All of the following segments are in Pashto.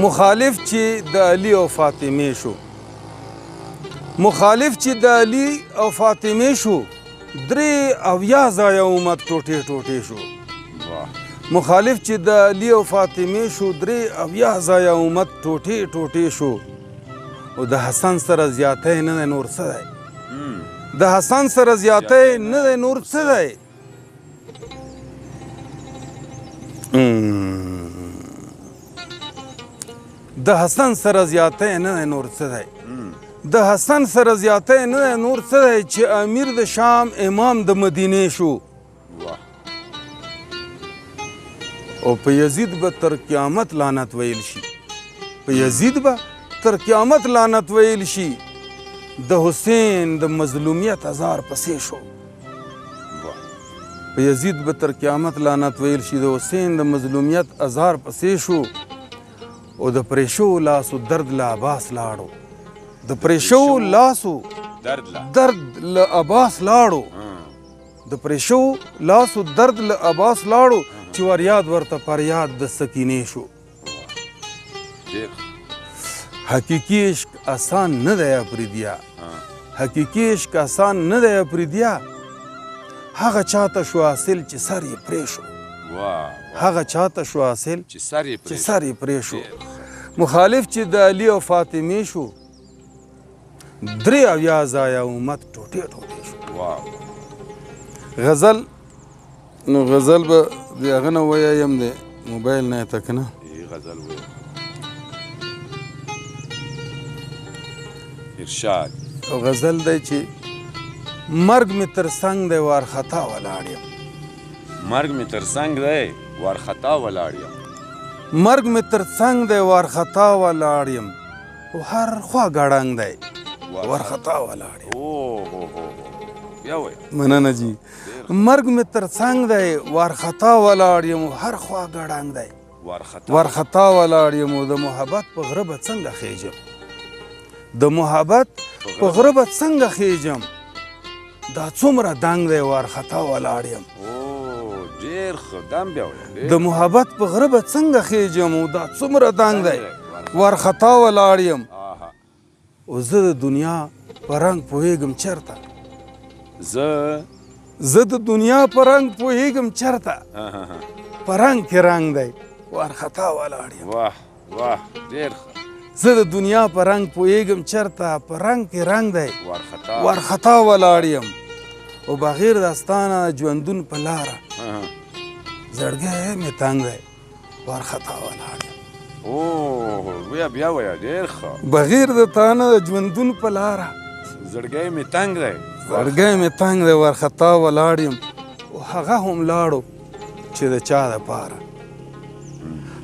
مخالف چې د علي او فاطمې شو مخالف چې د علي او فاطمې شو 83 ځایه امت ټوټې ټوټې شو مخالف چې د علي او فاطمې شو 83 ځایه امت ټوټې ټوټې شو او د حسن سره زیاتی نه دی نور څه دی د حسن سره زیاتی نه دی نور څه دی د حسن سره زیاتی نه دی نور څه دی د حسن سره زیاتی نه دی نور څه دی چې امیر د شام امام د مدینې شو او په یزید به تر قیامت لعنت ویل شي په یزید به تر قیامت لعنت ویل شي د حسین د مظلومیت ازار پسې شو په یزید به تر قیامت لعنت ویل شي د حسین د مظلومیت ازار پسې شو او د پریشو لاسو درد له عباس لاړو د پریشو لاسو درد له عباس لاړو د پریشو لاسو درد له عباس لاړو چې وریاد ورته فریاد د سکینې شو حقیقي عشق آسان نه دی اپریدیا حقیقي عشق آسان نه دی اپریدیا هغه چاته شو حاصل چې سر یې پرې شو هغه چاته شو حاصل چې سر یې پرې شو مخالف چې د علي او فاطمې شو 83 ځایه امت ټوټې ټوټې شو غزل نو غزل به د هغه نه ویایم د موبایل نه یې ته که نه غزل ویل ارشاد او غزل دی چې مرګ مې تر څنګ دی وارخطا ولاړ یم مرګ مې تر څنګ دی وارخطا ولاړ یم مرګ مې تر څنګ دی وارخطا ولاړ یم او هر خوا ګړنګ دی وارخطا ولاړ یم بیا وایه مننه جي مرګ مې تر څنګ دی وارخطا ولاړ یم او هر خوا ګړنګ دی وارخطا ولاړ یم او د محبت په غره به څنګه خیجم د محبت په غره به څنګه خیجم دا څومره دنګ دی وارخطا ولاړ یم ډېر ښه دم بیا وایه د محبت په غره به څنګه خیجم او دا څومره دنګ دی وارخطا ولاړ یم او زه د دنیا په رنګ پوهېږم چېرته زه د دنیا په رنګ پوهېږم چېرته په رنګ کې رنګ دی وارخطا ولاړ یم واه ډېر ښه زه د دنیا په رنګ پوهېږم چېرته په رنګ کې رنګ دی وارخطا ولاړ یم او بغیر د استانه ژوندون په لاره زړګی مې تنګ دی وارخطا ولاړ یم بیا وایه ډېر ښه بغیر د تانه د ژوندون په لاره زړګی مې تنګ دی زړګی مې تنګ دی وارخطا ولاړ یم او هغه هم لاړو چې د چا دپاره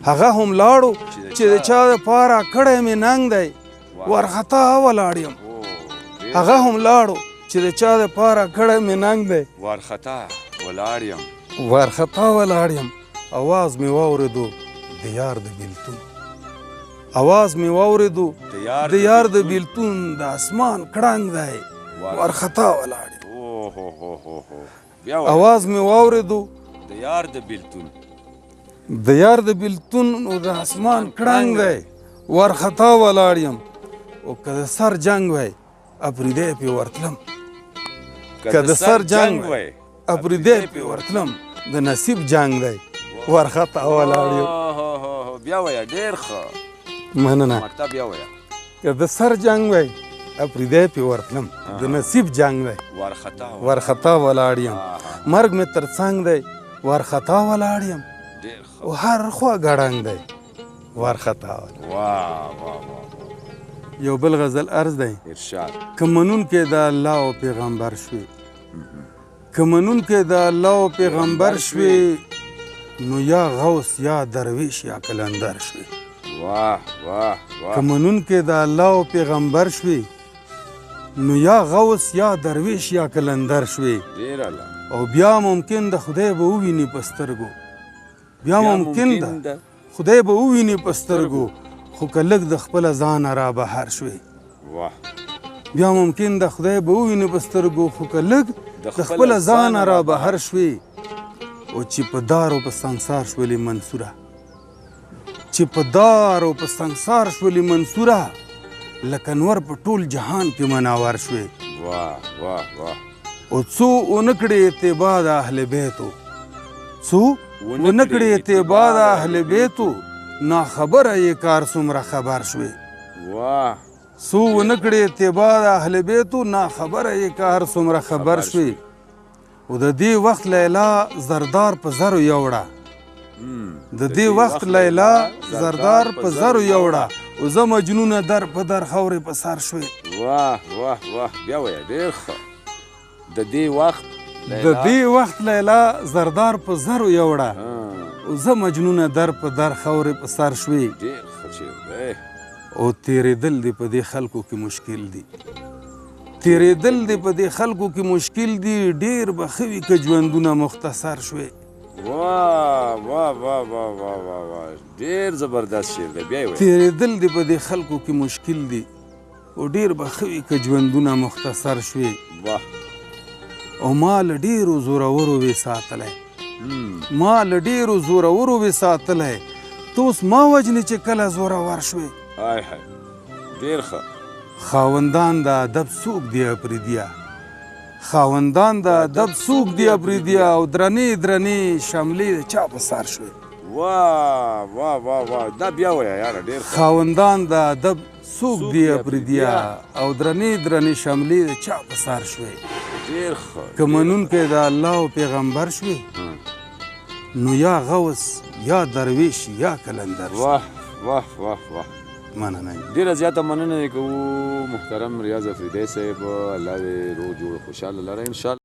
هغه هم لاړو چې د چا دپاره کړی مې ننګ دی وارخطا ولاړ یم هغه هم لاړو چې د چا دپاره کړی مې ننګ دی وارخطا ولاړ یم وارخطا ولاړ یم اواز مې واورېدو د یار د بېلتون اواز مې واورېدو د یار د بېلتون د اسمان کړنګ دی وارخطا ولاړ یم اواز مې واورېدو د یار د بېلتون د یار د بېلتون او د اسمان کړنګ دی وارخطا ولاړ یم او که د سر جنګ وی اپریدی پې ورتلم که د سر جنګ وی اپریدی پې ورتلم د نصیب جنګ دی وارخطا ولاړ یم بیا وایه ډېر ښه مننه بیا وایه که د سر جنګ وی اپریدی پې ورتلم د نصیب جنګ دی وارخطا ولاړ یم مرګ مې تر څنګ دی وارخطا ولاړ یم او هر خوا ګړنګ دی وارخطا یو بل غزل عرض دی که منونکی د الله او پیغمبر شوې که منونکی د الله او پیغمبر شوې نو یا غوث یا درویش یا کلندر شوې که منونکی د الله او پیغمبر شوې نو یا غوث یا درویش یا کلندر شوې او بیا ممکن د خدای به وویني په سترګو بیا ممکن ده خدای به وویني په سترګو خو که لږ د خپله ځانه را بهر شوې بیا ممکن ده خدای به وویني په سترګو خو که لږ د خپله ځانه را بهر شوې او چې په دار او په سنګسار شولې منصوره چې په دار او په سنګسار شولې منصوره لکه نور په ټول جهان کې مناور شوې واه واه واه او څو ونه کړې اتباع د اهل بیتو څو ونه کړې اتباع د اهل بیتو ناخبره یې کار څومره خبر شوې واه څو ونه کړې اتباع د اهل بیتو ناخبره یې کار څومره خبر شوې او د دې وخت لیلا زردار په زرو یوړه د دې وخت لیلا زردار په زرو یوړه او زه مجنونه در په در خاورې په سر شوې واه واه واه بیا وایه ډېر ښه د دې وخت لیلا زردار په زرو یوړه او زه مجنونه در په در خاورې په سر شوې ډېر ښه شعر دی او تیرېدل دې په دې خلکو کې مشکل دي تیرېدل دې په دې خلکو کې مشکل دي ډېر به ښه وي که ژوندونه مختصر شوې واه واه واه واه واه واه واه ډېر زبردست شعر دی بیا یې وایه تیرېدل دې په دې خلکو کې مشکل دي او ډېر به ښه وي که ژوندونه مختصر شوې واه او ما له ډېرو زورورو وې ساتلی ما له ډېرو زورورو وې ساتلی ته اوس ما وجنې چې کله زورور شوې های های ډېر ښه خاوندان د ادب څوک دی اپریدیا خاوندان د ادب څوک دی اپریدیا او درنې درنې شملې د چا په سر شوې واه واه واه واه دا بیا وایه یاره ډېر ښه خاوندان د ادب څوک دی اپریدیا او درنې درنې شملې د چا په سر شوې ډېر ښه که منونکی د الله او پیغمبر شوې نو یا غوث یا درویش یا کلندر واه واه واه واه مننه ډېره زیاته مننه یې کوو محترم ریاض افریدی صاحب الله دې روغ جوړ خوشحاله لره انشاءالله